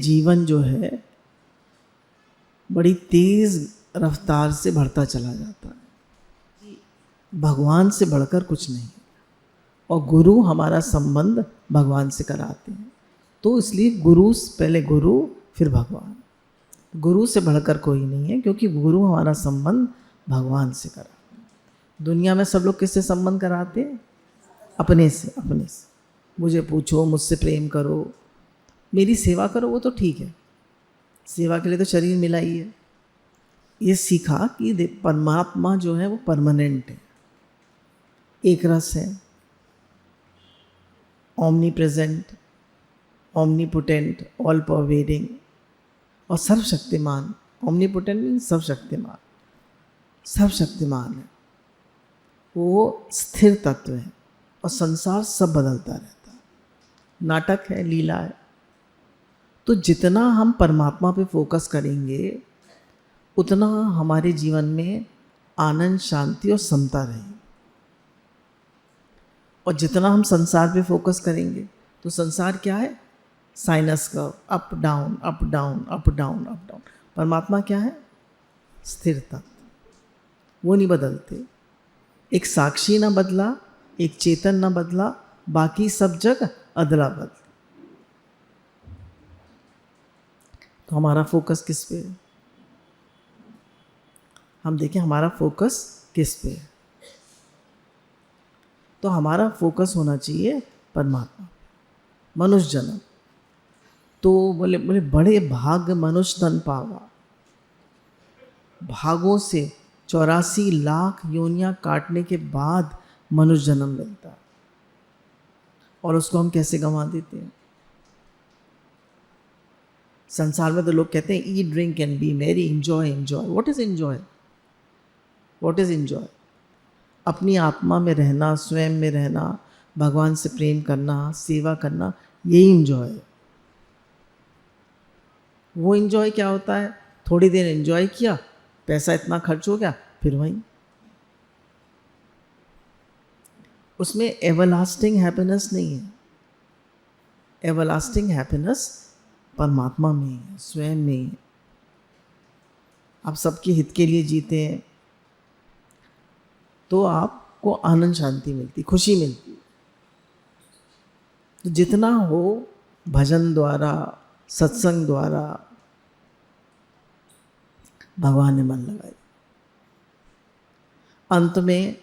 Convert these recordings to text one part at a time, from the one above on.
जीवन जो है बड़ी तेज रफ्तार से बढ़ता चला जाता है। भगवान से बढ़कर कुछ नहीं, और गुरु हमारा संबंध भगवान से कराते हैं। तो इसलिए गुरु, पहले गुरु फिर भगवान। गुरु से बढ़कर कोई नहीं है, क्योंकि गुरु हमारा संबंध भगवान से कराते हैं। दुनिया में सब लोग किससे संबंध कराते हैं? अपने से, अपने से। मुझे पूछो, मुझसे प्रेम करो, मेरी सेवा करो, वो तो ठीक है, सेवा के लिए तो शरीर मिला ही है। ये सीखा कि परमात्मा जो है वो परमानेंट है, एक रस है, omni present, omnipotent, all pervading और सर्वशक्तिमान। ओमनीपोटेंट मीन्स सर्वशक्तिमान, सर्वशक्तिमान है, वो स्थिर तत्व है और संसार सब बदलता रहता है, नाटक है, लीला है। तो जितना हम परमात्मा पे फोकस करेंगे उतना हमारे जीवन में आनंद, शांति और समता रहेगी। और जितना हम संसार पे फोकस करेंगे तो संसार क्या है? Sinus curve, up down up down up down up down. परमात्मा क्या है? स्थिरता, वो नहीं बदलते। एक साक्षी ना बदला, एक चेतन ना बदला, बाकी सब जग अदला बदल। तो हमारा फोकस किस पे है? हम देखें हमारा फोकस किस पे है। तो हमारा फोकस होना चाहिए परमात्मा। मनुष्य जन्म तो बोले बड़े भाग मनुष्य तन पावा। भागों से 84 लाख योनियां काटने के बाद मनुष्य जन्म मिलता, और उसको हम कैसे गंवा देते हैं। संसार में तो लोग कहते हैं eat drink and B Mary, enjoy enjoy. What is enjoy? What is enjoy? अपनी आत्मा में रहना, स्वयं में रहना, भगवान से प्रेम करना, सेवा करना, यही एंजॉय है। वो एंजॉय क्या होता है? थोड़ी देर एंजॉय किया, पैसा इतना खर्च हो गया, फिर वहीं। उसमें एवरलास्टिंग हैप्पीनेस नहीं है। एवरलास्टिंग हैप्पीनेस परमात्मा में है, स्वयं में है। आप सबके हित के लिए जीते हैं तो आपको आनंद, शांति मिलती, खुशी मिलती। तो जितना हो भजन द्वारा, सत्संग द्वारा भगवान ने मन लगाई। अंत में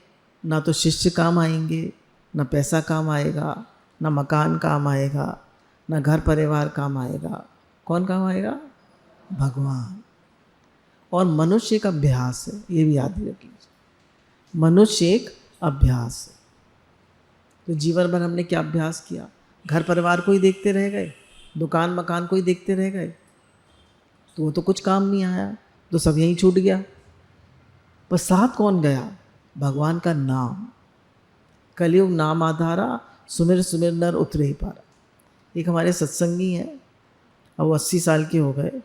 ना तो शिष्य काम आएंगे, ना पैसा काम आएगा, ना मकान काम आएगा, ना घर परिवार काम आएगा। कौन काम आएगा? भगवान। और मनुष्य एक अभ्यास है, ये भी याद रख लीजिए। मनुष्य एक अभ्यास है। तो जीवन भर हमने क्या अभ्यास किया? घर परिवार को ही देखते रह गए, दुकान मकान को ही देखते रह गए, तो वो तो कुछ काम नहीं आया, तो सब यहीं छूट गया। पर साथ कौन गया? भगवान का नाम। कलयुग नाम आधारा, सुमिर सुमिर नर उतरे ही पारा। एक हमारे सत्संगी हैं, अब वो 80 साल के हो गए,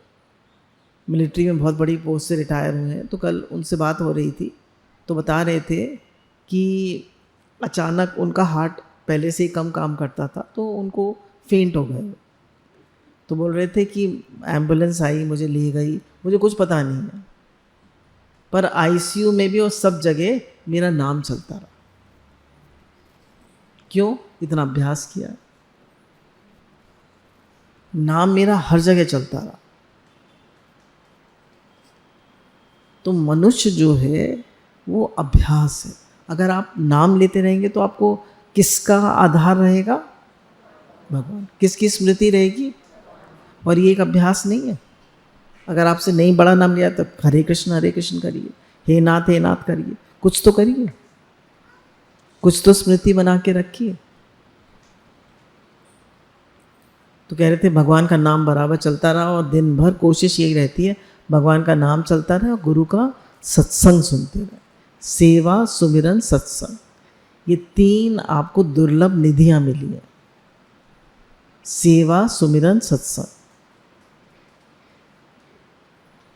मिलिट्री में बहुत बड़ी पोस्ट से रिटायर हुए हैं। तो कल उनसे बात हो रही थी, तो बता रहे थे कि अचानक उनका हार्ट पहले से ही कम काम करता था, तो उनको फेंट हो गए। तो बोल रहे थे कि एम्बुलेंस आई, मुझे ले गई, मुझे कुछ पता नहीं है, पर आईसीयू में भी और सब जगह मेरा नाम चलता रहा। क्यों? इतना अभ्यास किया, नाम मेरा हर जगह चलता रहा। तो मनुष्य जो है वो अभ्यास है। अगर आप नाम लेते रहेंगे तो आपको किसका आधार रहेगा? भगवान। किसकी स्मृति रहेगी? और ये एक अभ्यास नहीं है। अगर आपसे नहीं बड़ा नाम लिया तो हरे कृष्ण करिए, हे नाथ करिए, कुछ तो करिए, कुछ तो स्मृति बना के रखिए। तो कह रहे थे भगवान का नाम बराबर चलता रहा, और दिन भर कोशिश यही रहती है भगवान का नाम चलता रहे और गुरु का सत्संग सुनते रहे। सेवा, सुमिरन, सत्संग, ये 3 आपको दुर्लभ निधियां मिली है। सेवा, सुमिरन, सत्संग,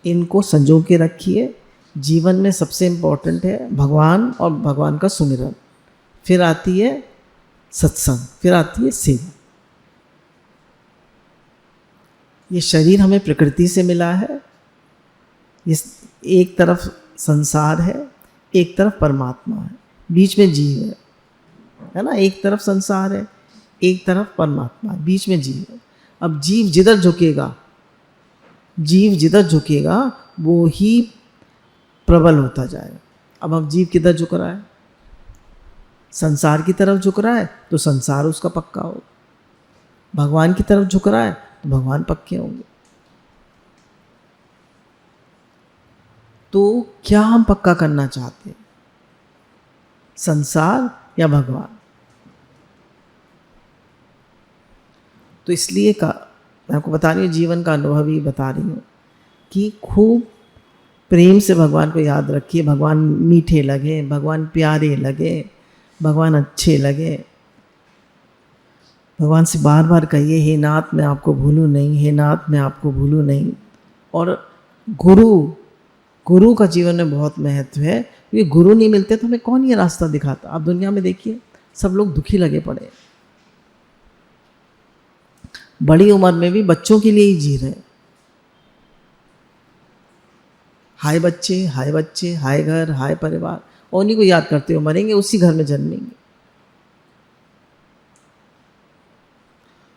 इनको संजो के रखिए। जीवन में सबसे इम्पोर्टेंट है भगवान और भगवान का सुमिरन, फिर आती है सत्संग, फिर आती है सेवा। ये शरीर हमें प्रकृति से मिला है, इस एक तरफ संसार है, एक तरफ परमात्मा है, बीच में जीव है ना। एक तरफ संसार है, एक तरफ परमात्मा है, बीच में जीव है। अब जीव जिधर झुकेगा वो ही प्रबल होता जाएगा। अब जीव किधर झुक रहा है? संसार की तरफ झुक रहा है तो संसार उसका पक्का होगा, भगवान की तरफ झुक रहा है तो भगवान पक्के होंगे। तो क्या हम पक्का करना चाहते हैं, संसार या भगवान? तो इसलिए मैं आपको बता रही हूँ, जीवन का अनुभव ही बता रही हूँ कि खूब प्रेम से भगवान को याद रखिए। भगवान मीठे लगे, भगवान प्यारे लगे, भगवान अच्छे लगे। भगवान से बार बार कहिए, हे नाथ मैं आपको भूलूं नहीं, हे नाथ मैं आपको भूलूं नहीं। और गुरु का जीवन में बहुत महत्व है, क्योंकि गुरु नहीं मिलते तो हमें कौन ये रास्ता दिखाता। आप दुनिया में देखिए, सब लोग दुखी लगे पड़े, बड़ी उम्र में भी बच्चों के लिए ही जी रहे। हाय बच्चे, हाय बच्चे, हाय घर, हाय परिवार, और उन्हीं को याद करते हो मरेंगे, उसी घर में जन्मेंगे।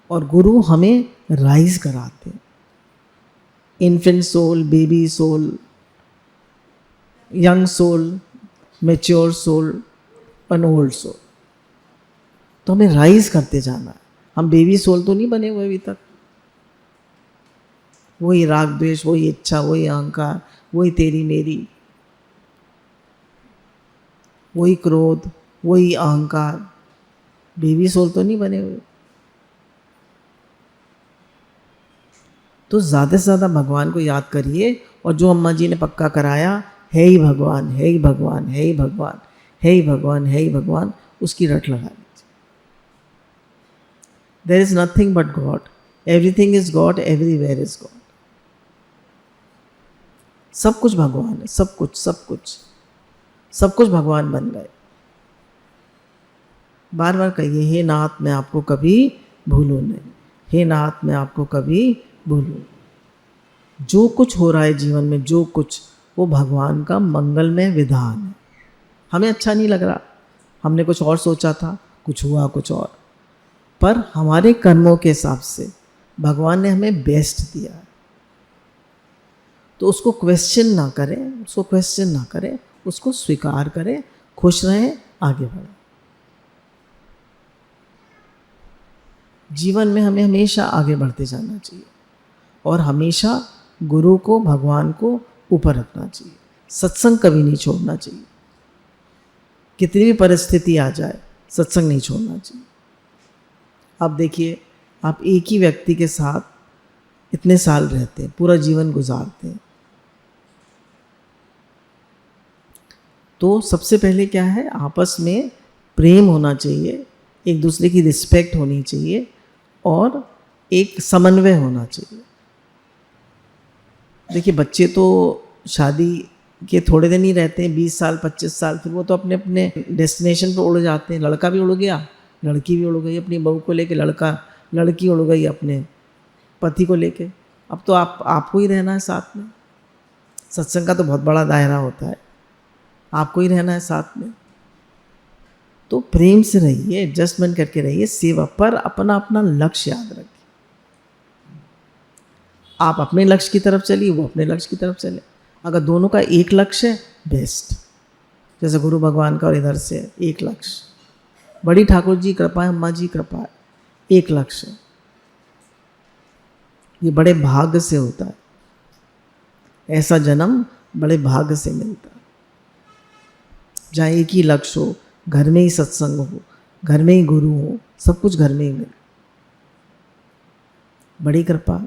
और गुरु हमें राइज कराते हैं, infant soul, baby soul, young soul, mature soul, and old soul. तो हमें राइज करते जाना है। हम बेबी सोल तो नहीं बने हुए अभी तक। वही राग द्वेष, वही इच्छा, वही अहंकार, वही तेरी मेरी, वही क्रोध, वही अहंकार। बेबी सोल तो नहीं बने हुए। तो ज़्यादा से ज़्यादा भगवान को याद करिए, और जो अम्मा जी ने पक्का कराया, है ही भगवान, है ही भगवान, है ही भगवान, है ही भगवान, है ही भगवान, उसकी रट लगा लीजिए। There is nothing but God. Everything is God, everywhere is God. सब कुछ भगवान है, सब कुछ भगवान बन गए। बार बार कहिए, हे नाथ मैं आपको कभी भूलूं नहीं, हे नाथ मैं आपको कभी भूलूं। जो कुछ हो रहा है जीवन में, जो कुछ, वो भगवान का मंगलमय विधान है। हमें अच्छा नहीं लग रहा, हमने कुछ और सोचा था, कुछ हुआ कुछ और, पर हमारे कर्मों के हिसाब से भगवान ने हमें बेस्ट दिया है। तो उसको क्वेश्चन ना करें, उसको स्वीकार करें, खुश रहें, आगे बढ़ें। जीवन में हमें हमेशा आगे बढ़ते जाना चाहिए, और हमेशा गुरु को, भगवान को ऊपर रखना चाहिए। सत्संग कभी नहीं छोड़ना चाहिए, कितनी भी परिस्थिति आ जाए, सत्संग नहीं छोड़ना चाहिए। आप देखिए, आप एक ही व्यक्ति के साथ इतने साल रहते हैं, पूरा जीवन गुजारते हैं, तो सबसे पहले क्या है, आपस में प्रेम होना चाहिए, एक दूसरे की रिस्पेक्ट होनी चाहिए, और एक समन्वय होना चाहिए। देखिए, बच्चे तो शादी के थोड़े दिन ही रहते हैं, 20 साल 25 साल, फिर वो तो अपने अपने डेस्टिनेशन पर उड़ जाते हैं। लड़का भी उड़ गया, लड़की भी उड़ गई अपनी बहू को लेके, लड़की उड़ गई अपने पति को लेके। अब तो आपको ही रहना है साथ में। सत्संग का तो बहुत बड़ा दायरा होता है, आपको ही रहना है साथ में। तो प्रेम से रहिए, एडजस्टमेंट करके रहिए, सेवा पर अपना अपना लक्ष्य याद रखिए। आप अपने लक्ष्य की तरफ चलिए, वो अपने लक्ष्य की तरफ चले। अगर दोनों का एक लक्ष्य है, बेस्ट। जैसे गुरु भगवान का और इधर से एक लक्ष्य, बड़ी ठाकुर जी कृपा है, अम्मा जी कृपा है, एक लक्ष्य। ये बड़े भाग्य से होता है, ऐसा जन्म बड़े भाग्य से मिलता है, जहाँ एक ही लक्ष्य हो, घर में ही सत्संग हो, घर में ही गुरु हो, सब कुछ घर में ही मिले। बड़ी कृपा।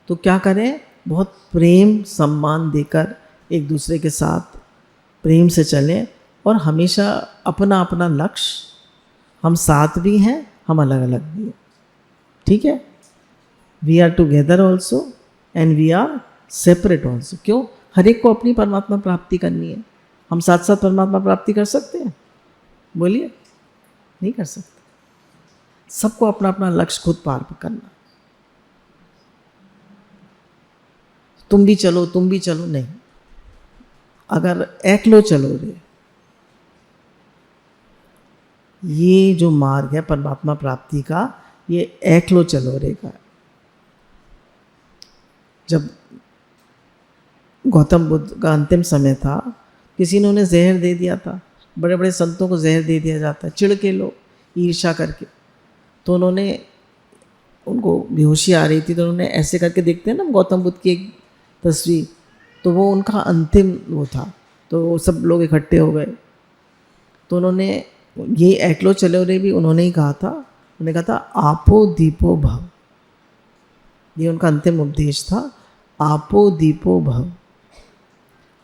तो क्या करें, बहुत प्रेम सम्मान देकर एक दूसरे के साथ प्रेम से चलें, और हमेशा अपना अपना लक्ष्य, हम साथ भी हैं, हम अलग अलग भी हैं, ठीक है। We are together also and we are separate also. क्यों? हर एक को अपनी परमात्मा प्राप्ति करनी है। हम साथ साथ परमात्मा प्राप्ति कर सकते हैं? बोलिए, नहीं कर सकते। सबको अपना अपना लक्ष्य खुद पार करना। तुम भी चलो नहीं, अगर एकलो चलो रे, ये जो मार्ग है परमात्मा प्राप्ति का, ये एकलो चलो रे का। जब गौतम बुद्ध का अंतिम समय था, किसी ने उन्हें जहर दे दिया था। बड़े बड़े संतों को जहर दे दिया जाता है, चिढ़ के लोग, ईर्ष्या करके। तो उनको बेहोशी आ रही थी, तो उन्होंने ऐसे करके, देखते हैं ना गौतम बुद्ध की एक तस्वीर, तो वो उनका अंतिम वो था। तो सब लोग इकट्ठे हो गए, तो उन्होंने ये एकलो चलो रे भी उन्होंने ही कहा था। उन्होंने कहा था आपो दीपो भव, ये उनका अंतिम उपदेश था, आपो दीपो भव।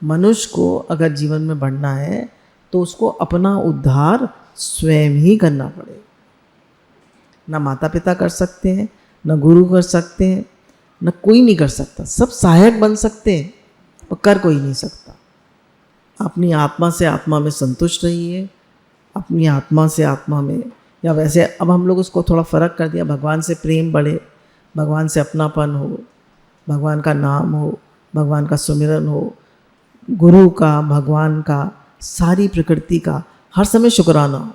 मनुष्य को अगर जीवन में बढ़ना है तो उसको अपना उद्धार स्वयं ही करना पड़ेगा। ना माता पिता कर सकते हैं, ना गुरु कर सकते हैं, ना कोई नहीं कर सकता। सब सहायक बन सकते हैं पर कर कोई नहीं सकता। अपनी आत्मा से आत्मा में संतुष्ट रहिए, अपनी आत्मा से आत्मा में, या वैसे अब हम लोग उसको थोड़ा फ़र्क कर दिया, भगवान से प्रेम बढ़े, भगवान से अपनापन हो, भगवान का नाम हो, भगवान का सुमिरन हो, गुरु का, भगवान का, सारी प्रकृति का हर समय शुक्राना हो,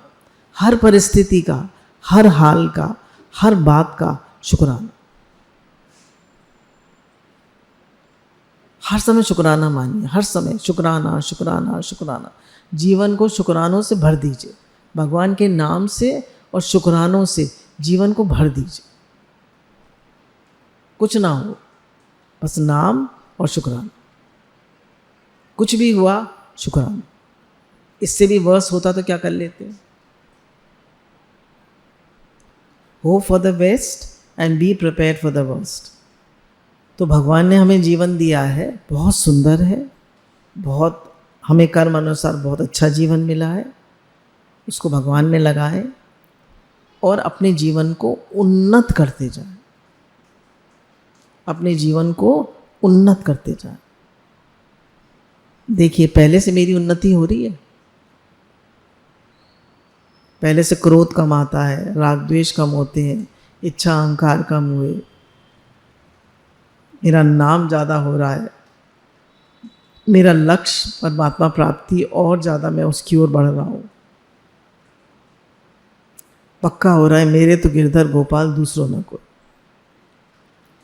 हर परिस्थिति का, हर हाल का, हर बात का शुक्राना, हर समय शुक्राना मानिए, हर समय शुक्राना शुक्राना शुक्राना। जीवन को शुक्रानों से भर दीजिए, भगवान के नाम से और शुक्रानों से जीवन को भर दीजिए। कुछ ना हो, बस नाम और शुक्राना। कुछ भी हुआ शुक्राना, इससे भी वर्स होता तो क्या कर लेते। Hope for the best and be prepared for the worst. तो भगवान ने हमें जीवन दिया है, बहुत सुंदर है, बहुत हमें कर्म अनुसार बहुत अच्छा जीवन मिला है, उसको भगवान में लगाएं और अपने जीवन को उन्नत करते जाएं, अपने जीवन को उन्नत करते जाएं। देखिए, पहले से मेरी उन्नति हो रही है, पहले से क्रोध कम आता है, राग द्वेष कम होते हैं, इच्छा अहंकार कम हुए, मेरा नाम ज़्यादा हो रहा है, मेरा लक्ष्य परमात्मा प्राप्ति और ज़्यादा मैं उसकी ओर बढ़ रहा हूँ, पक्का हो रहा है मेरे तो गिरधर गोपाल दूसरों न कोई।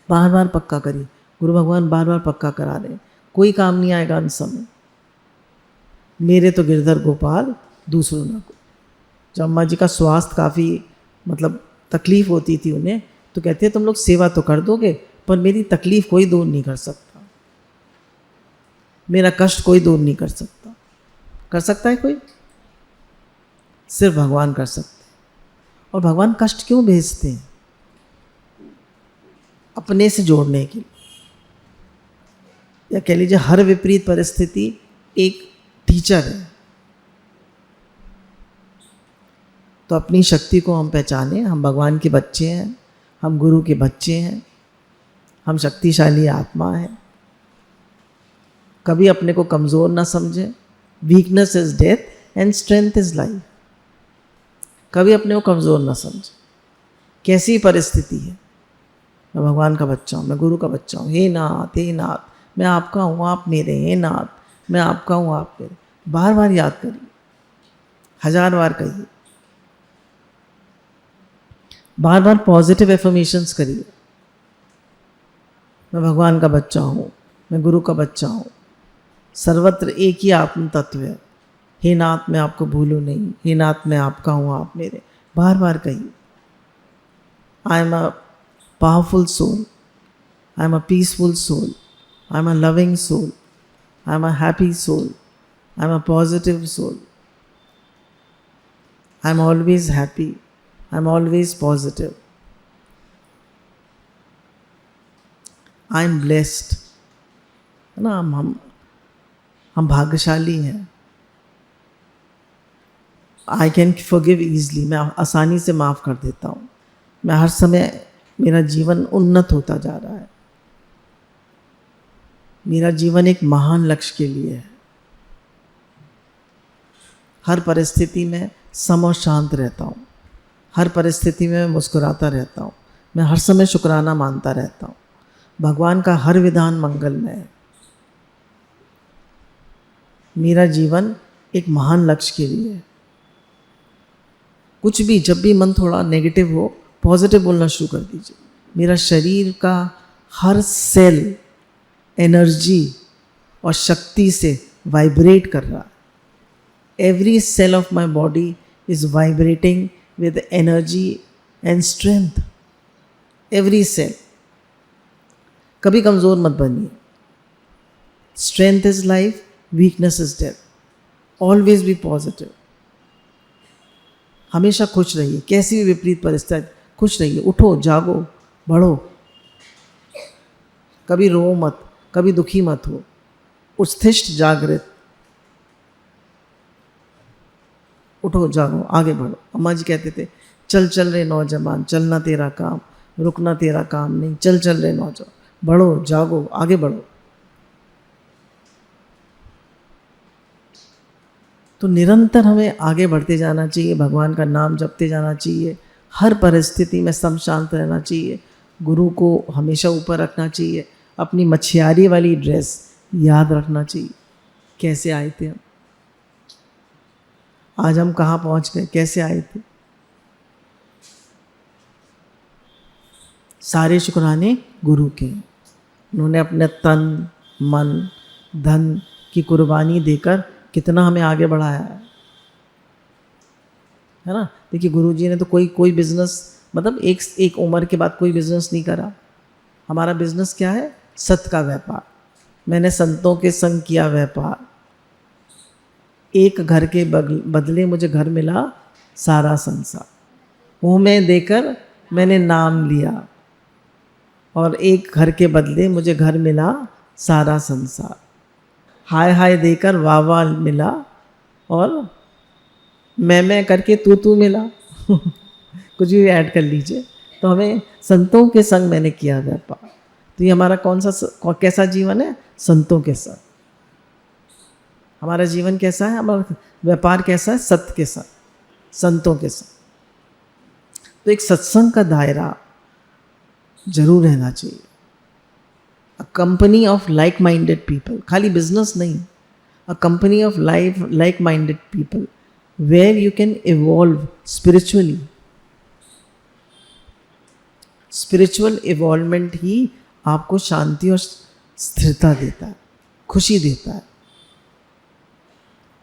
बार बार पक्का करिए, गुरु भगवान बार बार पक्का करा रहे हैं, कोई काम नहीं आएगा उन समय, मेरे तो गिरधर गोपाल दूसरों न कोई। जब अम्मा जी का स्वास्थ्य काफ़ी मतलब तकलीफ़ होती थी उन्हें, तो कहते हैं तुम लोग सेवा तो कर दोगे पर मेरी तकलीफ़ कोई दूर नहीं कर सकता, मेरा कष्ट कोई दूर नहीं कर सकता। कर सकता है कोई? सिर्फ भगवान कर सकते हैं। और भगवान कष्ट क्यों भेजते हैं? अपने से जोड़ने के लिए, या कह लीजिए हर विपरीत परिस्थिति एक टीचर है। तो अपनी शक्ति को हम पहचानें, हम भगवान के बच्चे हैं, हम गुरु के बच्चे हैं, हम शक्तिशाली आत्मा है। कभी अपने को कमज़ोर ना समझें, weakness is death and strength is life. कभी अपने को कमज़ोर ना समझें, कैसी परिस्थिति है, मैं भगवान का बच्चा हूँ, मैं गुरु का बच्चा हूँ, हे नाथ मैं आपका हूँ आप मेरे, हे नाथ मैं आपका हूँ आप मेरे। बार बार याद करिए, 1000 बार कहिए, बार बार पॉजिटिव एफर्मेशंस करिए। मैं भगवान का बच्चा हूँ, मैं गुरु का बच्चा हूँ, सर्वत्र एक ही आत्म तत्व है, हे नाथ मैं आपको भूलूँ नहीं, हे नाथ मैं आपका हूँ आप मेरे। बार बार कहिए, I am a powerful soul, I am a peaceful soul, I am a loving soul, I am a happy soul, I am a positive soul, I am always happy, I am always positive, I am blessed, है ना। हम भाग्यशाली हैं। I can forgive easily, मैं आसानी से माफ़ कर देता हूँ। मैं हर समय, मेरा जीवन उन्नत होता जा रहा है, मेरा जीवन एक महान लक्ष्य के लिए है। हर परिस्थिति में सम और शांत रहता हूँ, हर परिस्थिति में मैं मुस्कुराता रहता हूँ, मैं हर समय शुक्राना मानता रहता हूँ। भगवान का हर विधान मंगलमय है। मेरा जीवन एक महान लक्ष्य के लिए है। कुछ भी, जब भी मन थोड़ा नेगेटिव हो, पॉजिटिव बोलना शुरू कर दीजिए। मेरा शरीर का हर सेल एनर्जी और शक्ति से वाइब्रेट कर रहा है। Every cell of my body is vibrating with energy and strength. Every cell. कभी कमज़ोर मत बनिए। Strength is life, weakness is death. Always be positive. हमेशा खुश रहिए, कैसी भी विपरीत परिस्थिति खुश रहिए। उठो, जागो, बढ़ो। कभी रो मत, कभी दुखी मत हो। उत्थिष्ठ जागृत, उठो, जागो, आगे बढ़ो। अम्मा जी कहते थे, चल चल रे नौजवान, चलना तेरा काम, रुकना तेरा काम नहीं, चल चल रे नौजवान, बढ़ो, जागो, आगे बढ़ो। तो निरंतर हमें आगे बढ़ते जाना चाहिए, भगवान का नाम जपते जाना चाहिए, हर परिस्थिति में सम शांत रहना चाहिए, गुरु को हमेशा ऊपर रखना चाहिए, अपनी मछियारी वाली ड्रेस याद रखना चाहिए। कैसे आए थे हम, आज हम कहाँ पहुँच गए, कैसे आए थे। सारे शुक्राने गुरु के। उन्होंने अपने तन मन धन की कुर्बानी देकर कितना हमें आगे बढ़ाया है ना। देखिए गुरु जी ने तो कोई बिजनेस, मतलब एक उम्र के बाद कोई बिजनेस नहीं करा। हमारा बिजनेस क्या है? सत्य का व्यापार। मैंने संतों के संग किया व्यापार। एक घर के बदले मुझे घर मिला सारा संसार। मुँह में देकर मैंने नाम लिया और एक घर के बदले मुझे घर मिला सारा संसार। हाय हाय देकर वाह वाह मिला और मैं करके तू मिला। कुछ भी ऐड कर लीजिए। तो हमें संतों के संग मैंने किया व्यापार। तो ये हमारा कैसा जीवन है? संतों के साथ। हमारा जीवन कैसा है? हमारा व्यापार कैसा है? सत्य के साथ, संतों के साथ। तो एक सत्संग का दायरा जरूर रहना चाहिए। A company of like minded people, खाली बिजनेस नहीं, a company of like minded people where you can evolve spiritually. Spiritual evolvement ही आपको शांति और स्थिरता देता है, खुशी देता है।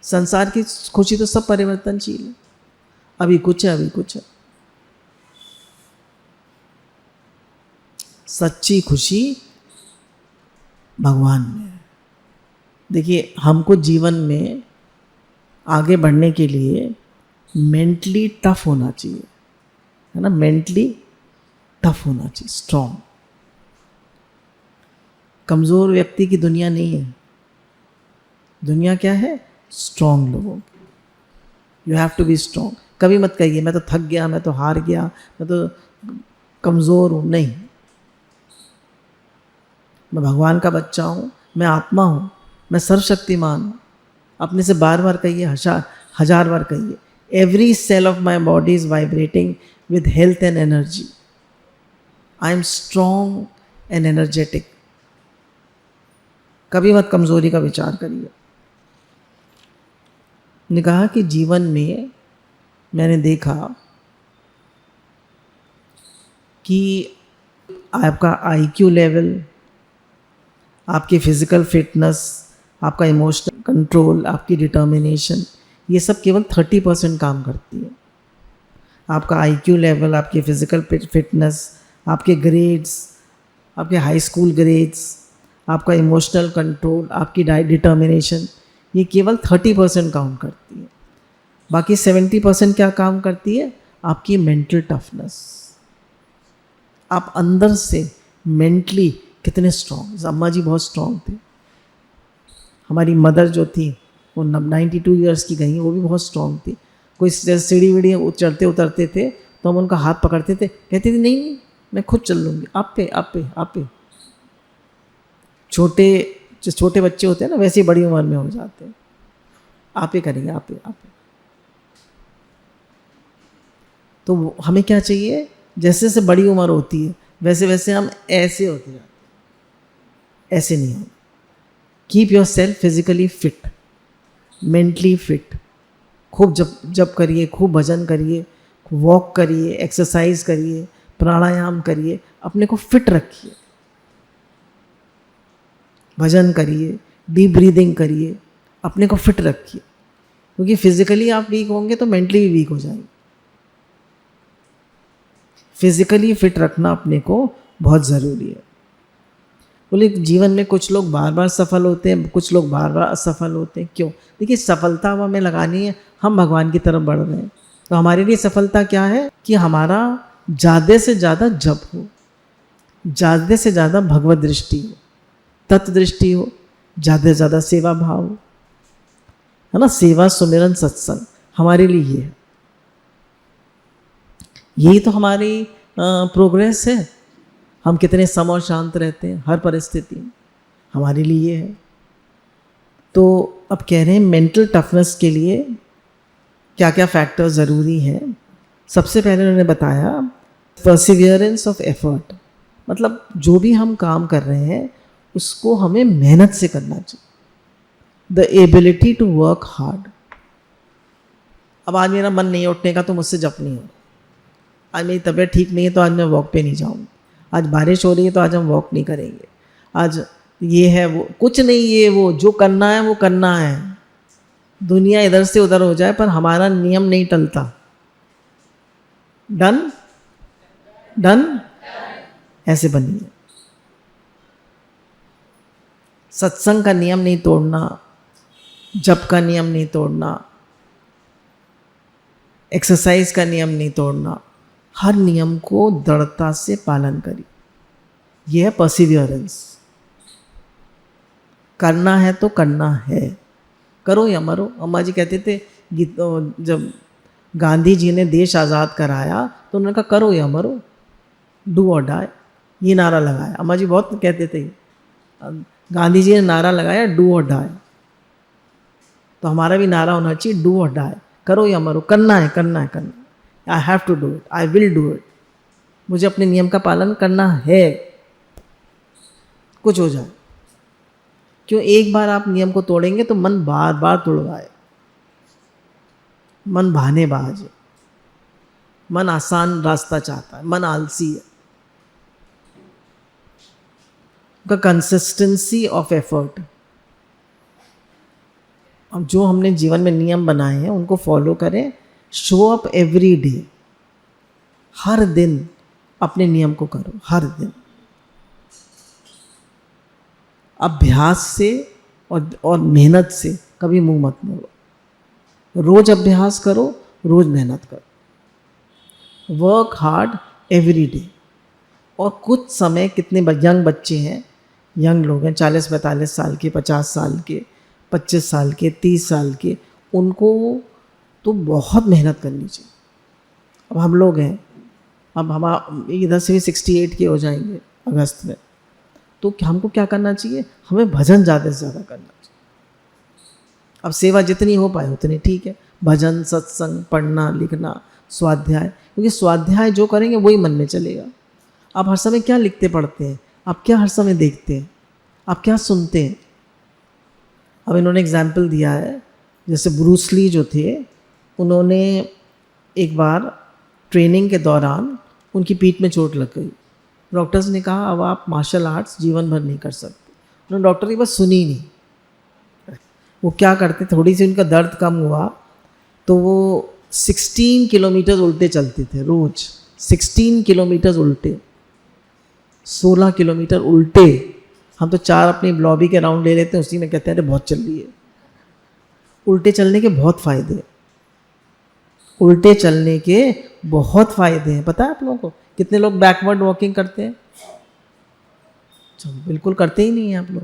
संसार की खुशी तो सब परिवर्तनशील है, अभी कुछ है, अभी कुछ है। सच्ची खुशी भगवान में है। देखिए हमको जीवन में आगे बढ़ने के लिए मेंटली टफ होना चाहिए, है ना। मेंटली टफ होना चाहिए, स्ट्रॉन्ग। कमज़ोर व्यक्ति की दुनिया नहीं है। दुनिया क्या है? स्ट्रॉन्ग लोगों की। You have to be strong. कभी मत कहिए मैं तो थक गया, मैं तो हार गया, मैं तो कमज़ोर हूँ। नहीं, मैं भगवान का बच्चा हूँ, मैं आत्मा हूँ, मैं सर्वशक्तिमान हूँ। अपने से बार बार कहिए, हजार बार कहिए, every cell of my body is vibrating with health and energy. I am strong and energetic. कभी मत कमज़ोरी का विचार करिए। ने कहा कि जीवन में मैंने देखा कि आपका IQ लेवल, आपकी फिज़िकल फिटनेस, आपका इमोशनल कंट्रोल, आपकी डिटर्मिनेशन, ये सब केवल 30% काम करती है। आपका IQ लेवल, आपकी फिज़िकल फिटनेस, आपके ग्रेड्स, आपके हाई स्कूल ग्रेड्स, आपका इमोशनल कंट्रोल, आपकी डिटर्मिनेशन, ये केवल 30% काम करती है। बाकी 70% क्या काम करती है? आपकी मेंटल टफनेस। आप अंदर से मेंटली कितने स्ट्रॉन्ग। अम्मा जी बहुत स्ट्रॉन्ग थे। हमारी मदर जो थी वो 92 ईयर्स की गई, वो भी बहुत स्ट्रॉन्ग थी। कोई सीढ़ी वीढ़ी चढ़ते उतरते थे तो हम उनका हाथ पकड़ते थे, कहती थी नहीं मैं खुद चल लूँगी, आप पे। छोटे बच्चे होते हैं ना, वैसे बड़ी उम्र में हो जाते हैं, आप ही करेंगे, आप ही। तो हमें क्या चाहिए, जैसे जैसे बड़ी उम्र होती है वैसे वैसे हम ऐसे होते जाते हैं, ऐसे नहीं हो। Keep your self physically fit, mentally fit. खूब जप करिए, खूब भजन करिए, वॉक करिए, एक्सरसाइज करिए, प्राणायाम करिए, अपने को फिट रखिए। भजन करिए, डीप ब्रीदिंग करिए, अपने को फिट रखिए, क्योंकि फिजिकली आप वीक होंगे तो मेंटली भी वीक हो जाएंगे। फिजिकली फिट रखना अपने को बहुत ज़रूरी है। बोले जीवन में कुछ लोग बार बार सफल होते हैं, कुछ लोग बार बार असफल होते हैं। क्यों? देखिए, सफलता अब हमें लगानी है, हम भगवान की तरफ बढ़ रहे हैं, तो हमारे लिए सफलता क्या है कि हमारा ज़्यादा से ज़्यादा जप हो, ज़्यादा से ज़्यादा भगवत दृष्टि हो, तत्व दृष्टि हो, ज़्यादा से ज़्यादा सेवा भाव हो, है ना। सेवा, सुमिरन, सत्संग हमारे लिए ये है, यही तो हमारी प्रोग्रेस है। हम कितने सम और शांत रहते हैं हर परिस्थिति में, हमारे लिए ये है। तो अब कह रहे हैं मेंटल टफनेस के लिए क्या क्या फैक्टर ज़रूरी हैं। सबसे पहले उन्होंने बताया परसिवियरेंस ऑफ एफर्ट, मतलब जो भी हम काम कर रहे हैं उसको हमें मेहनत से करना चाहिए। The ability to work hard. अब आज मेरा मन नहीं उठने का तो मुझसे जप नहीं हो, आज मेरी तबीयत ठीक नहीं है तो आज मैं वॉक पे नहीं जाऊँगी, आज बारिश हो रही है तो आज हम वॉक नहीं करेंगे, आज ये है वो, कुछ नहीं, ये वो जो करना है वो करना है। दुनिया इधर से उधर हो जाए पर हमारा नियम नहीं टलता। डन डन, ऐसे बनिए। सत्संग का नियम नहीं तोड़ना, जप का नियम नहीं तोड़ना, एक्सरसाइज का नियम नहीं तोड़ना, हर नियम को दृढ़ता से पालन करिए। यह है परसिवियरेंस। करना है तो करना है, करो या मरो। अम्मा जी कहते थे जब गांधी जी ने देश आज़ाद कराया तो उन्होंने कहा करो या मरो, डू और डाई, ये नारा लगाया। अम्मा जी बहुत कहते थे, गांधी जी ने नारा लगाया डू और डाई, तो हमारा भी नारा होना चाहिए डू और डाई, करो या मरो, करना है करना है करना है। I have to do it, I will do it, मुझे अपने नियम का पालन करना है, कुछ हो जाए। क्यों? एक बार आप नियम को तोड़ेंगे तो मन बार बार तोड़वाए, मन बहानेबाज है, मन आसान रास्ता चाहता है, मन आलसी है। का कंसिस्टेंसी ऑफ एफर्ट, अब जो हमने जीवन में नियम बनाए हैं उनको फॉलो करें। शो अप एवरी डे, हर दिन अपने नियम को करो, हर दिन अभ्यास से और मेहनत से कभी मुंह मत मोड़ो। रोज अभ्यास करो, रोज मेहनत करो, वर्क हार्ड एवरी डे। और कुछ समय, कितने यंग बच्चे हैं, यंग लोग हैं, 40-45 साल के, 50 साल के, 25 साल के, 30 साल के, उनको तो बहुत मेहनत करनी चाहिए। अब हम लोग हैं, अब हम इधर से भी 68 के हो जाएंगे अगस्त में, तो हमको क्या करना चाहिए? हमें भजन ज़्यादा से ज़्यादा करना चाहिए। अब सेवा जितनी हो पाए उतनी ठीक है, भजन, सत्संग, पढ़ना, लिखना, स्वाध्याय, क्योंकि स्वाध्याय जो करेंगे वही मन में चलेगा। आप हर समय क्या लिखते पढ़ते हैं? आप क्या हर समय देखते हैं? आप क्या सुनते हैं? अब इन्होंने एग्जाम्पल दिया है, जैसे ब्रूस ली जो थे, उन्होंने एक बार ट्रेनिंग के दौरान उनकी पीठ में चोट लग गई। डॉक्टर्स ने कहा अब आप मार्शल आर्ट्स जीवन भर नहीं कर सकते। उन्होंने डॉक्टर की बस सुनी नहीं। वो क्या करते, थोड़ी सी उनका दर्द कम हुआ तो वो 16 किलोमीटर उल्टे चलते थे रोज, 16 किलोमीटर उल्टे, 16 किलोमीटर उल्टे। हम तो 4 अपनी लॉबी के राउंड ले लेते हैं, उसी में कहते हैं अरे बहुत चल रही है। उल्टे चलने के बहुत फ़ायदे, उल्टे चलने के बहुत फ़ायदे हैं। पता है आप लोगों को? कितने लोग बैकवर्ड वॉकिंग करते हैं? बिल्कुल करते ही नहीं हैं आप लोग।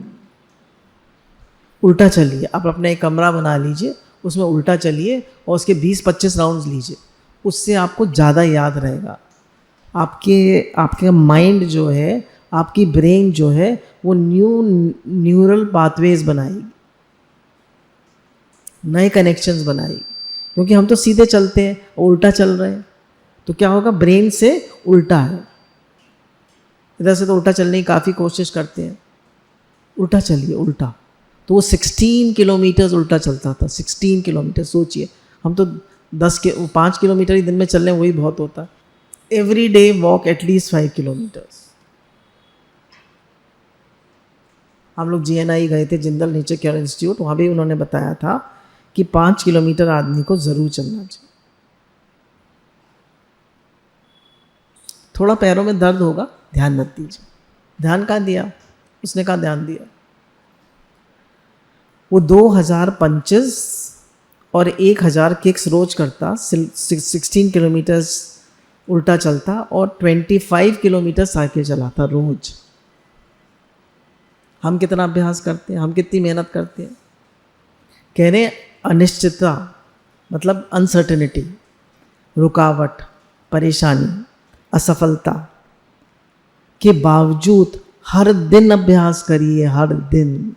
उल्टा चलिए, आप अपना एक कमरा बना लीजिए, उसमें उल्टा चलिए और उसके 20-25 राउंड्स लीजिए, उससे आपको ज़्यादा याद रहेगा। आपके माइंड जो है, आपकी ब्रेन जो है, वो न्यूरल पाथवेज बनाएगी, नए कनेक्शंस बनाएगी। क्योंकि हम तो सीधे चलते हैं, उल्टा चल रहे हैं, तो क्या होगा, ब्रेन से उल्टा है, इधर से तो उल्टा चलने की काफ़ी कोशिश करते हैं, उल्टा चलिए, उल्टा। तो वो 16 किलोमीटर उल्टा चलता था, 16 किलोमीटर। सोचिए, हम तो 5 किलोमीटर ही दिन में चल रहे हैं, वही बहुत होता है। Every day walk at least 5 kilometres. हम लोग GNI गए थे, जिंदल नेचर केयर इंस्टीट्यूट, वहाँ भी उन्होंने बताया था कि 5 किलोमीटर आदमी को ज़रूर चलना चाहिए। थोड़ा पैरों में दर्द होगा, ध्यान मत दीजिए। ध्यान कहाँ दिया उसने, कहाँ ध्यान दिया। वो 2000 पंचेस और 1000 किक्स रोज करता, 16 किलोमीटर्स उल्टा चलता और 25 किलोमीटर साइकिल चलाता रोज। हम कितना अभ्यास करते हैं, हम कितनी मेहनत करते हैं। कह रहे अनिश्चितता मतलब अनसर्टेनिटी, रुकावट, परेशानी, असफलता के बावजूद हर दिन अभ्यास करिए, हर दिन।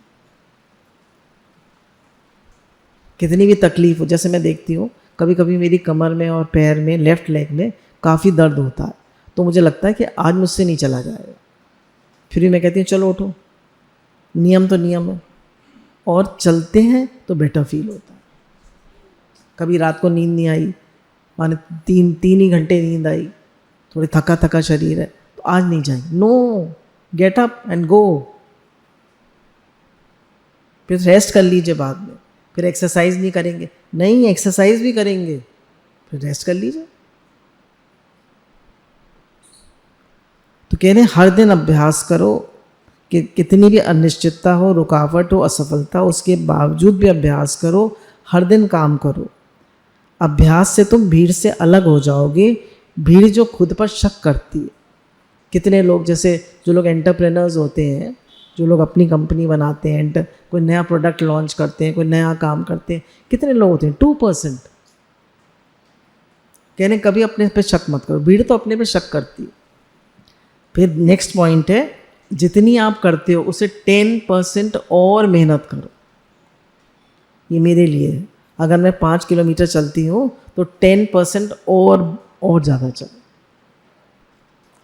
कितनी भी तकलीफ हो, जैसे मैं देखती हूँ कभी कभी मेरी कमर में और पैर में, लेफ्ट लेग में काफ़ी दर्द होता है, तो मुझे लगता है कि आज मुझसे नहीं चला जाएगा। फिर भी मैं कहती हूँ चलो उठो, नियम तो नियम है, और चलते हैं तो बेटर फील होता है। कभी रात को नींद नहीं आई, माने तीन ही घंटे नींद आई, थोड़ी थका थका शरीर है, तो आज नहीं जाएंगे, no, get up and go. फिर रेस्ट कर लीजिए बाद में। फिर एक्सरसाइज नहीं करेंगे, नहीं एक्सरसाइज भी करेंगे, फिर रेस्ट कर लीजिए। तो कह रहे हैं हर दिन अभ्यास करो कि कितनी भी अनिश्चितता हो, रुकावट हो, असफलता हो, उसके बावजूद भी अभ्यास करो, हर दिन काम करो। अभ्यास से तुम भीड़ से अलग हो जाओगे, भीड़ जो खुद पर शक करती है। कितने लोग, जैसे जो लोग एंटरप्रेनर्स होते हैं, जो लोग अपनी कंपनी बनाते हैं, कोई नया प्रोडक्ट लॉन्च करते हैं, कोई नया काम करते हैं, कितने लोग होते हैं, 2%। कहने कभी अपने पे शक मत करो, भीड़ तो अपने पे शक करती है। फिर नेक्स्ट पॉइंट है, जितनी आप करते हो उसे 10% और मेहनत करो। ये मेरे लिए है, अगर मैं 5 किलोमीटर चलती हूँ तो 10% और ज़्यादा चलो।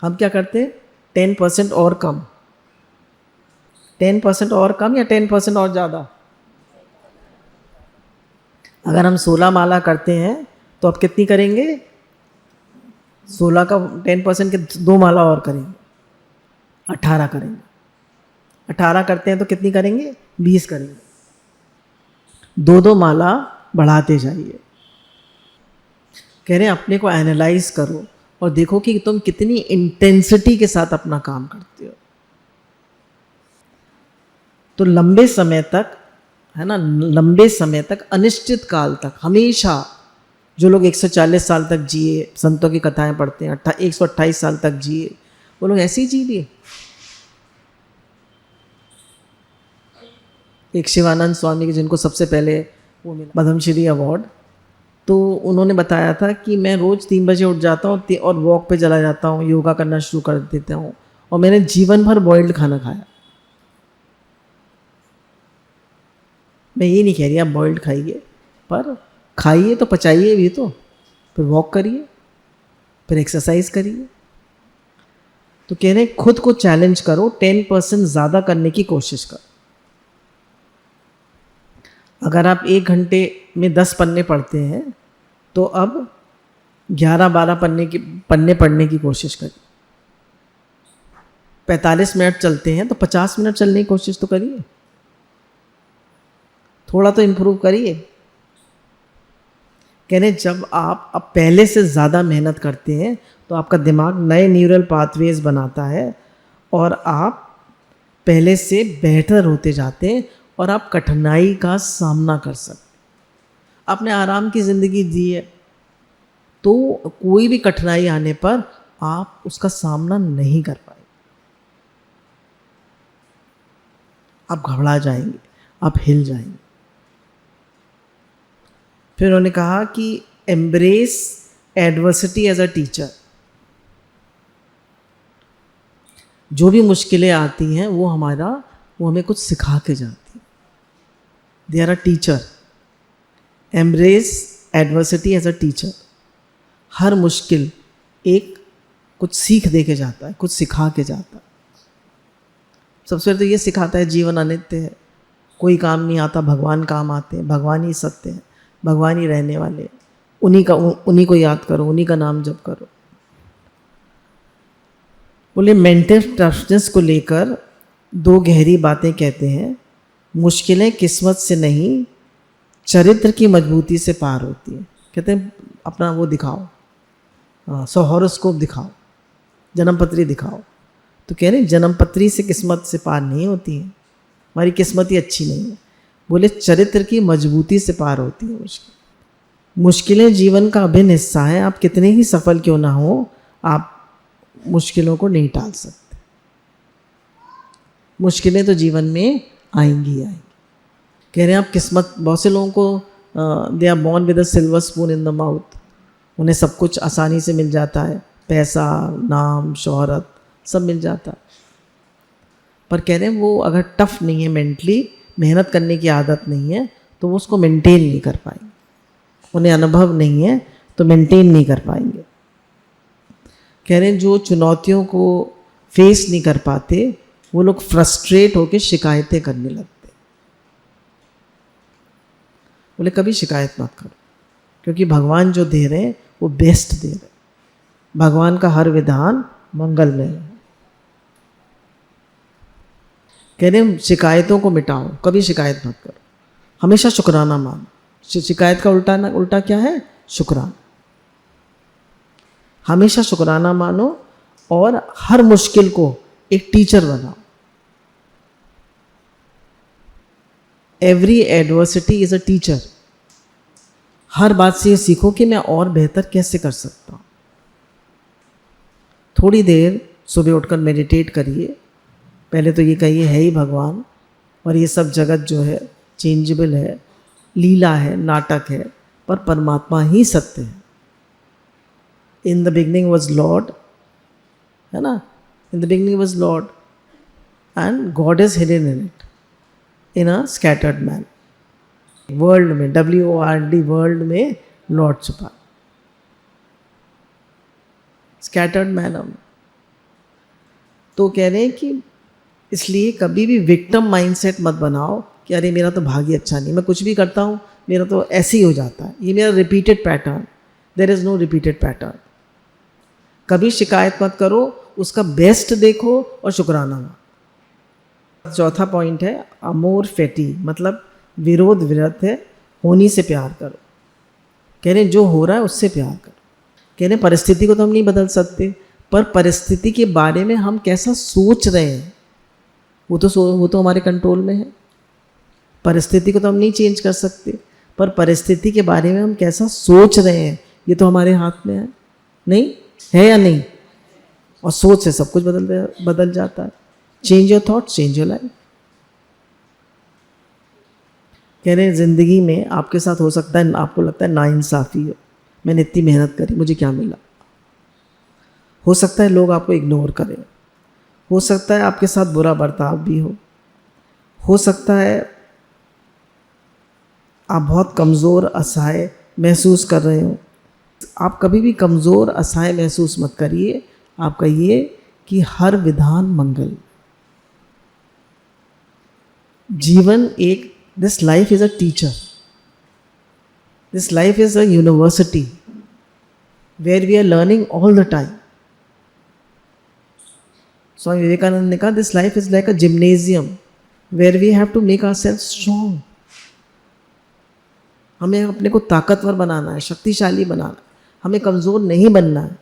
हम क्या करते हैं, 10% और कम, 10% और कम या 10% और ज़्यादा। अगर हम 16 माला करते हैं तो अब कितनी करेंगे, 16 का 10% के 2 माला और करेंगे, 18 करेंगे। 18 करते हैं तो कितनी करेंगे, 20 करेंगे। 2 माला बढ़ाते जाइए। कह रहे हैं अपने को एनालाइज करो और देखो कि तुम कितनी इंटेंसिटी के साथ अपना काम करते हो। तो लंबे समय तक, है ना, लंबे समय तक, अनिश्चित काल तक, हमेशा जो लोग 140 साल तक जिए, संतों की कथाएं पढ़ते हैं, 128 साल तक जिए, वो लोग ऐसे ही जी लिए। एक शिवानंद स्वामी के, जिनको सबसे पहले वो मिला पद्मश्री अवार्ड, तो उन्होंने बताया था कि मैं रोज़ 3 बजे उठ जाता हूँ और वॉक पे चला जाता हूँ, योगा करना शुरू कर देता हूँ, और मैंने जीवन भर बॉइल्ड खाना खाया। मैं ये नहीं कह रही आप बॉइल्ड खाइए, पर खाइए तो पचाइए भी, तो फिर वॉक करिए, फिर एक्सरसाइज करिए। तो कह रहे हैं खुद को चैलेंज करो, 10% ज़्यादा करने की कोशिश करो। अगर आप 1 घंटे में 10 पन्ने पढ़ते हैं तो अब 11-12 पन्ने पढ़ने की कोशिश करिए। 45 मिनट चलते हैं तो 50 मिनट चलने की कोशिश तो करिए, थोड़ा तो इम्प्रूव करिए। कहने जब आप अब पहले से ज़्यादा मेहनत करते हैं तो आपका दिमाग नए न्यूरल पाथवेज बनाता है और आप पहले से बेहतर होते जाते हैं और आप कठिनाई का सामना कर सकते। आपने आराम की ज़िंदगी जी है तो कोई भी कठिनाई आने पर आप उसका सामना नहीं कर पाए, आप घबरा जाएंगे, आप हिल जाएंगे। फिर उन्होंने कहा कि embrace adversity as a teacher. जो भी मुश्किलें आती हैं वो हमें कुछ सिखा के जाती है। They are a teacher. Embrace adversity as a teacher. हर मुश्किल एक कुछ सीख दे के जाता है, कुछ सिखा के जाता है। सबसे पहले तो ये सिखाता है जीवन अनित्य है, कोई काम नहीं आता, भगवान काम आते हैं, भगवान ही सत्य है, भगवान ही रहने वाले, उन्हीं को याद करो, उन्हीं का नाम जप करो। बोले मेंटल टफनेस को लेकर दो गहरी बातें कहते हैं। मुश्किलें किस्मत से नहीं, चरित्र की मजबूती से पार होती है। कहते हैं अपना वो दिखाओ, हॉरोस्कोप दिखाओ, जन्मपत्री दिखाओ। तो कह रहे जन्मपत्री से किस्मत से पार नहीं होती है, हमारी किस्मत ही अच्छी नहीं है। बोले चरित्र की मजबूती से पार होती है मुश्किलें जीवन का अभिन्न हिस्सा है। आप कितने ही सफल क्यों ना हो, आप मुश्किलों को नहीं टाल सकते। मुश्किलें तो जीवन में आएंगी ही आएंगी। कह रहे हैं आप किस्मत, बहुत से लोगों को they are born with a silver spoon in the mouth, उन्हें सब कुछ आसानी से मिल जाता है, पैसा, नाम, शोहरत सब मिल जाता है। पर कह रहे हैं वो अगर टफ नहीं है, मेंटली मेहनत करने की आदत नहीं है, तो वो उसको मेंटेन नहीं कर पाएंगे। उन्हें अनुभव नहीं है तो मेंटेन नहीं कर पाएंगे। कह रहे हैं जो चुनौतियों को फेस नहीं कर पाते वो लोग फ्रस्ट्रेट होकर शिकायतें करने लगते। बोले कभी शिकायत मत करो, क्योंकि भगवान जो दे रहे हैं वो बेस्ट दे रहे हैं। भगवान का हर विधान मंगलमय है। कह रहे हैं शिकायतों को मिटाओ, कभी शिकायत मत करो, हमेशा शुक्राना मानो। शिकायत का उल्टा क्या है? शुक्राना। हमेशा शुक्राना मानो और हर मुश्किल को एक टीचर बनाओ। Every adversity is a teacher. हर बात से ये सीखो कि मैं और बेहतर कैसे कर सकता हूँ। थोड़ी देर सुबह उठकर मेडिटेट करिए। पहले तो ये कहिए है ही भगवान, और ये सब जगत जो है चेंजेबल है, लीला है, नाटक है, पर परमात्मा ही सत्य है। In the beginning was Lord, है ना, in the beginning was Lord and God is hidden in it, in a scattered man. World में, WORD, वर्ल्ड में लॉर्ड छुपा, स्कैटर्ड मैन हम। तो कह रहे हैं कि इसलिए कभी भी विक्टिम माइंडसेट मत बनाओ कि अरे मेरा तो भाग्य अच्छा नहीं, मैं कुछ भी करता हूँ मेरा तो ऐसे ही हो जाता है, ये मेरा repeated pattern. There is no repeated pattern. कभी शिकायत मत करो, उसका बेस्ट देखो और शुक्राना मानो। चौथा पॉइंट है अमोर फेटी, मतलब विरोध विरत है, होनी से प्यार करो। कह रहे जो हो रहा है उससे प्यार करो। कह रहे परिस्थिति को तो हम नहीं बदल सकते, पर परिस्थिति के बारे में हम कैसा सोच रहे हैं वो तो हमारे कंट्रोल में है। परिस्थिति को तो हम नहीं चेंज कर सकते, पर परिस्थिति के बारे में हम कैसा सोच रहे हैं ये तो हमारे हाथ में है। नहीं है या नहीं? और सोच से सब कुछ बदल जाता है। Change your thought, change your life. कह रहे हैं ज़िंदगी में आपके साथ हो सकता है आपको लगता है नाइंसाफ़ी हो, मैंने इतनी मेहनत करी मुझे क्या मिला। हो सकता है लोग आपको इग्नोर करें, हो सकता है आपके साथ बुरा बर्ताव भी हो सकता है आप बहुत कमज़ोर असहाय महसूस कर रहे हो। आप कभी भी कमज़ोर असहाय महसूस मत करिए, आप कहिए कि हर विधान मंगल। जीवन एक, this life is a teacher, this life is a university where we are learning all the time. Swami Vivekananda ने कहा this life is like a gymnasium where we have to make ourselves strong. हमें अपने को ताकतवर बनाना है, शक्तिशाली बनाना है, हमें कमज़ोर नहीं बनना है।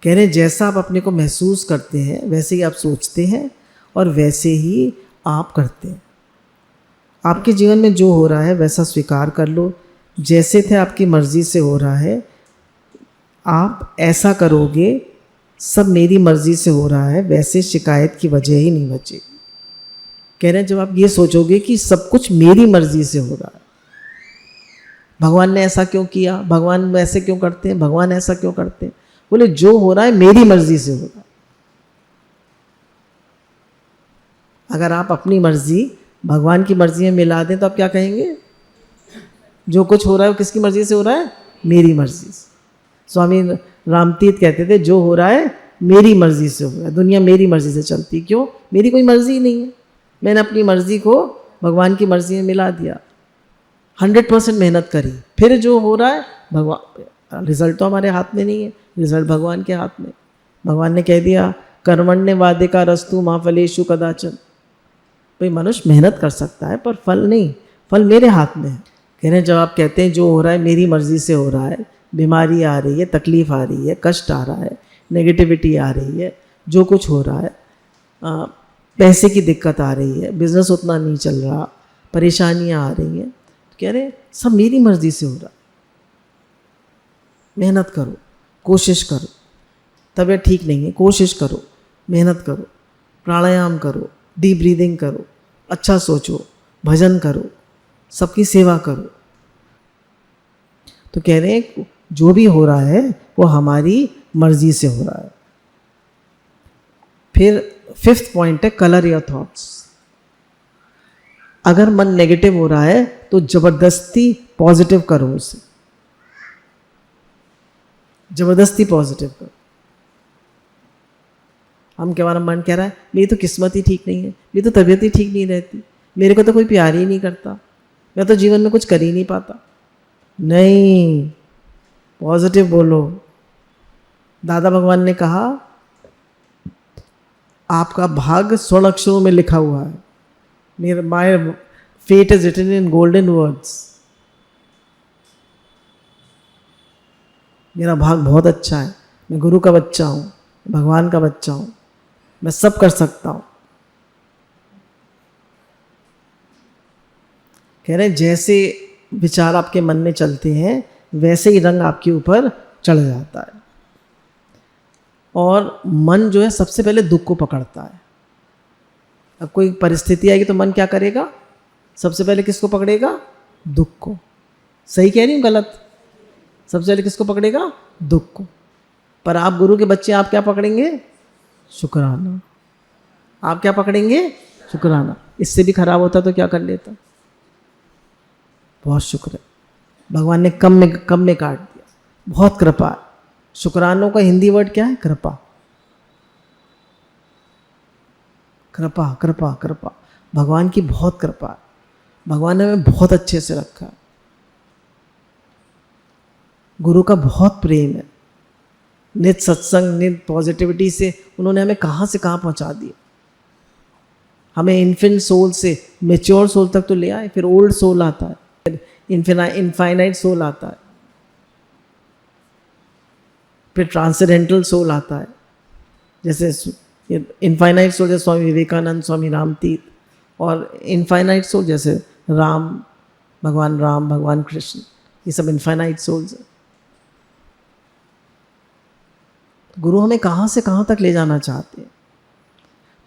कह रहे हैं जैसा आप अपने को महसूस करते हैं वैसे ही आप सोचते हैं और वैसे ही आप करते हैं। आपके जीवन में जो हो रहा है वैसा स्वीकार कर लो। जैसे थे आपकी मर्ज़ी से हो रहा है, आप ऐसा करोगे सब मेरी मर्ज़ी से हो रहा है, वैसे शिकायत की वजह ही नहीं बचेगी। कह रहे हैं जब आप ये सोचोगे कि सब कुछ मेरी मर्ज़ी से हो रहा है, भगवान ने ऐसा क्यों किया, भगवान ऐसे क्यों करते हैं, भगवान ऐसा क्यों करते हैं, बोले जो हो रहा है मेरी मर्ज़ी से हो रहा है। अगर आप अपनी मर्ज़ी भगवान की मर्ज़ी में मिला दें तो आप क्या कहेंगे? जो कुछ हो रहा है वो किसकी मर्जी से हो रहा है? मेरी मर्जी से। स्वामी रामतीर्थ कहते थे जो हो रहा है मेरी मर्जी से हो रहा है, दुनिया मेरी मर्जी से चलती। क्यों? मेरी कोई मर्जी ही नहीं है, मैंने अपनी मर्जी को भगवान की मर्जी में मिला दिया, 100% मेहनत करी, फिर जो हो रहा है भगवान, रिजल्ट तो हमारे हाथ में नहीं है, रिजल्ट भगवान के हाथ में। भगवान ने कह दिया कर्मण्य वादे का रस्तु माँ फलेशु कदाचन। भाई मनुष्य मेहनत कर सकता है पर फल नहीं, फल मेरे हाथ में है। कह रहे हैं जब आप कहते हैं जो हो रहा है मेरी मर्जी से हो रहा है, बीमारी आ रही है, तकलीफ आ रही है, कष्ट आ रहा है, नेगेटिविटी आ रही है, जो कुछ हो रहा है, पैसे की दिक्कत आ रही है, बिजनेस उतना नहीं चल रहा, परेशानियां आ रही हैं, कह रहे सब मेरी मर्जी से हो रहा है। मेहनत करो, कोशिश करो, तबीयत ठीक नहीं है, कोशिश करो, मेहनत करो, प्राणायाम करो, डीप ब्रीदिंग करो, अच्छा सोचो, भजन करो, सबकी सेवा करो। तो कह रहे हैं जो भी हो रहा है वो हमारी मर्जी से हो रहा है। फिर 5th पॉइंट है कलर योर थॉट्स। अगर मन नेगेटिव हो रहा है तो जबरदस्ती पॉजिटिव करो उसे, जबरदस्ती पॉजिटिव करो। हम क्या, हमारा मन कह रहा है मेरी तो किस्मत ही ठीक नहीं है, मेरी तो तबीयत ही ठीक नहीं रहती, मेरे को तो कोई प्यार ही नहीं करता, मैं तो जीवन में कुछ कर ही नहीं पाता। नहीं, पॉजिटिव बोलो। दादा भगवान ने कहा आपका भाग्य स्वर्ण अक्षरों में लिखा हुआ है, मेरा my fate is written in golden words. मेरा भाग बहुत अच्छा है, मैं गुरु का बच्चा हूँ, भगवान का बच्चा हूँ, मैं सब कर सकता हूँ। कह रहे हैं जैसे विचार आपके मन में चलते हैं वैसे ही रंग आपके ऊपर चढ़ जाता है। और मन जो है सबसे पहले दुख को पकड़ता है। अब कोई परिस्थिति आएगी तो मन क्या करेगा? सबसे पहले किसको पकड़ेगा? दुख को। सही कह रही हूँ गलत? सबसे पहले किसको पकड़ेगा? दुख को। पर आप गुरु के बच्चे, आप क्या पकड़ेंगे? शुक्राना। आप क्या पकड़ेंगे? शुक्राना। इससे भी खराब होता तो क्या कर लेता? बहुत शुक्र है, भगवान ने कम में काट दिया, बहुत कृपा है। शुक्रानों का हिंदी वर्ड क्या है? कृपा। कृपा कृपा कृपा, भगवान की बहुत कृपा है, भगवान ने हमें बहुत अच्छे से रखा है, गुरु का बहुत प्रेम है, नित सत्संग, नित पॉजिटिविटी से उन्होंने हमें कहाँ से कहाँ पहुँचा दिया। हमें इन्फिनिट सोल से मेच्योर सोल तक तो ले आए, फिर ओल्ड सोल आता है, इनफाइनाइट सोल आता है, फिर ट्रांसेंडेंटल सोल आता है। जैसे इनफाइनाइट सोल जैसे स्वामी विवेकानंद, स्वामी रामतीर्थ, और इनफाइनाइट सोल जैसे राम, भगवान कृष्ण, ये सब इनफाइनाइट सोल्स हैं। गुरु हमें कहाँ से कहाँ तक ले जाना चाहते हैं।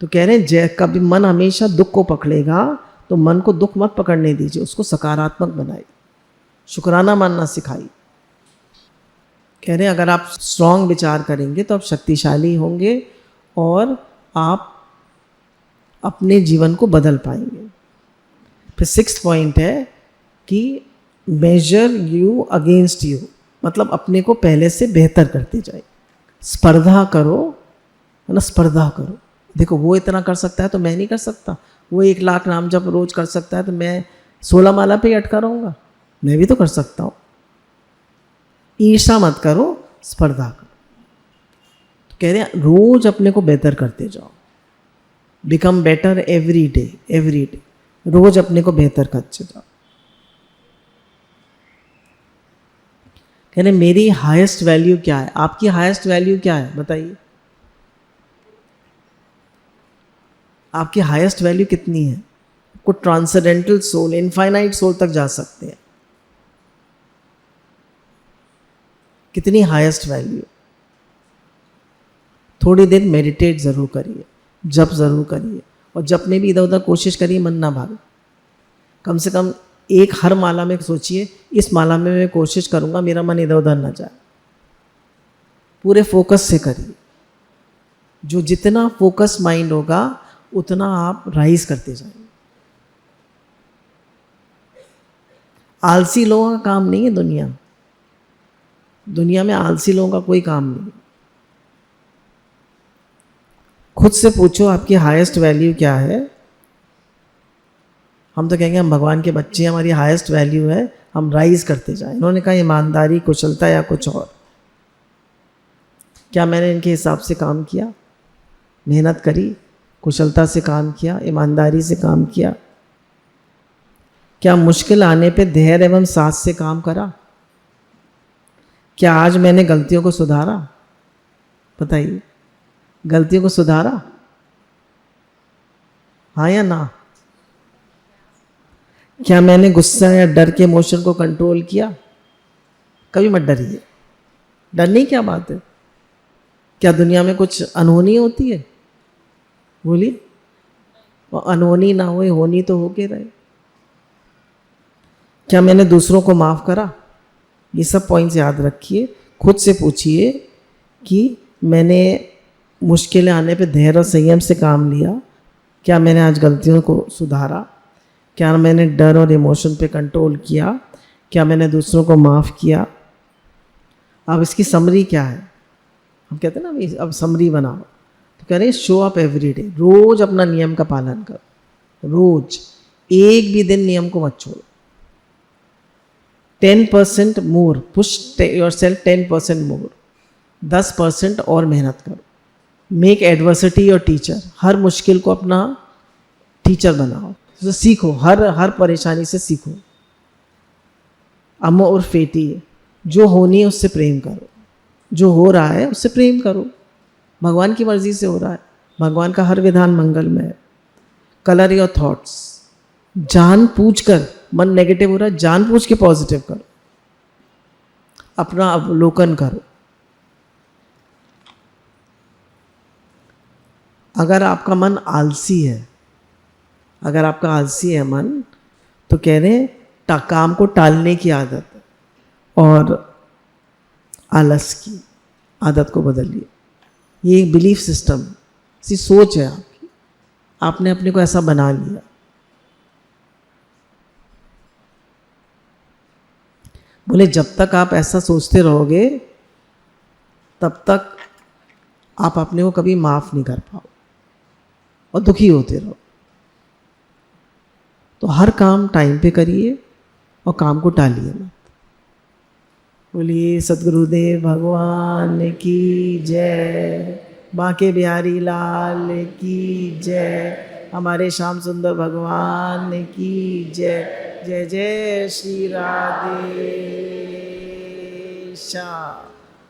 तो कह रहे हैं कभी मन हमेशा दुख को पकड़ेगा तो मन को दुख मत पकड़ने दीजिए, उसको सकारात्मक बनाइए, शुक्राना मानना सिखाइए। कह रहे हैं अगर आप स्ट्रांग विचार करेंगे तो आप शक्तिशाली होंगे और आप अपने जीवन को बदल पाएंगे। फिर 6th पॉइंट है कि मेजर यू अगेंस्ट यू, मतलब अपने को पहले से बेहतर करते जाए। स्पर्धा करो, है ना, स्पर्धा करो। देखो वो इतना कर सकता है तो मैं नहीं कर सकता, वो 1 लाख नाम जप रोज कर सकता है तो मैं 16 माला पे ही अटका रहूँगा, मैं भी तो कर सकता हूँ। ईर्ष्या मत करो, स्पर्धा करो। तो कह रहे हैं रोज अपने को बेहतर करते जाओ, बिकम बेटर एवरी डे, रोज अपने को बेहतर करते जाओ। कह रहे मेरी हाईएस्ट वैल्यू क्या है? आपकी हाईएस्ट वैल्यू क्या है बताइए? आपकी हाईएस्ट वैल्यू कितनी है? को ट्रांसेंडेंटल सोल, इनफाइनाइट सोल तक जा सकते हैं। कितनी हाईएस्ट वैल्यू? थोड़ी देर मेडिटेट ज़रूर करिए, जप ज़रूर करिए, और जप में भी इधर उधर कोशिश करिए मन ना भागे। कम से कम एक हर माला में सोचिए, इस माला में मैं कोशिश करूँगा मेरा मन इधर उधर ना जाए। पूरे फोकस से करिए। जो जितना फोकस माइंड होगा उतना आप राइज करते जाएंगे। आलसी लोगों का काम नहीं है दुनिया में आलसी लोगों का कोई काम नहीं। खुद से पूछो आपकी हाईएस्ट वैल्यू क्या है। हम तो कहेंगे हम भगवान के बच्चे हैं, हमारी हाईएस्ट वैल्यू है हम राइज करते जाएं। इन्होंने कहा ईमानदारी, कुशलता या कुछ और। क्या मैंने इनके हिसाब से काम किया? मेहनत करी, कुशलता से काम किया, ईमानदारी से काम किया? क्या मुश्किल आने पे धैर्य एवं साथ से काम करा? क्या आज मैंने गलतियों को सुधारा? बताइए, गलतियों को सुधारा? हाँ या ना? क्या मैंने गुस्सा या डर के इमोशन को कंट्रोल किया? कभी मत डरिए, डरने की क्या बात है? क्या दुनिया में कुछ अनहोनी होती है? बोलिए, और अनहोनी ना हुई, होनी तो होके रहे। क्या मैंने दूसरों को माफ करा? ये सब पॉइंट्स याद रखिए। खुद से पूछिए कि मैंने मुश्किलें आने पे धैर्य और संयम से काम लिया? क्या मैंने आज गलतियों को सुधारा? क्या मैंने डर और इमोशन पे कंट्रोल किया? क्या मैंने दूसरों को माफ़ किया? अब इसकी समरी क्या है? हम कहते हैं ना अभी अब समरी बनाओ, तो कह रहे हैं शो अप एवरी डे। रोज अपना नियम का पालन करो, रोज एक भी दिन नियम को मत छोड़ो। 10% मोर, पुश योर सेल्फ 10% मोर, 10% और मेहनत करो। मेक एडवर्सिटी योर टीचर, हर मुश्किल को अपना टीचर बनाओ। तो सीखो, हर परेशानी से सीखो। अमो और फेटी, जो होनी है उससे प्रेम करो, जो हो रहा है उससे प्रेम करो। भगवान की मर्जी से हो रहा है, भगवान का हर विधान मंगलमय है। कलर योर थॉट्स, जान पूछ कर, मन नेगेटिव हो रहा है जान पूछ के पॉजिटिव करो, अपना अवलोकन करो। अगर आपका मन आलसी है, अगर आपका आलसी है मन, तो कह रहे हैं काम को टालने की आदत और आलस की आदत को बदलिए। ये एक बिलीफ सिस्टम, सी सोच है आपकी, आपने अपने को ऐसा बना लिया। बोले जब तक आप ऐसा सोचते रहोगे तब तक आप अपने को कभी माफ नहीं कर पाओ और दुखी होते रहो। तो हर काम टाइम पे करिए और काम को टालिए मत। बोलिए सद्गुरुदेव भगवान की जय, बांके बिहारी लाल की जय, हमारे श्याम सुंदर भगवान की जय। जय जय श्री राधे श्याम।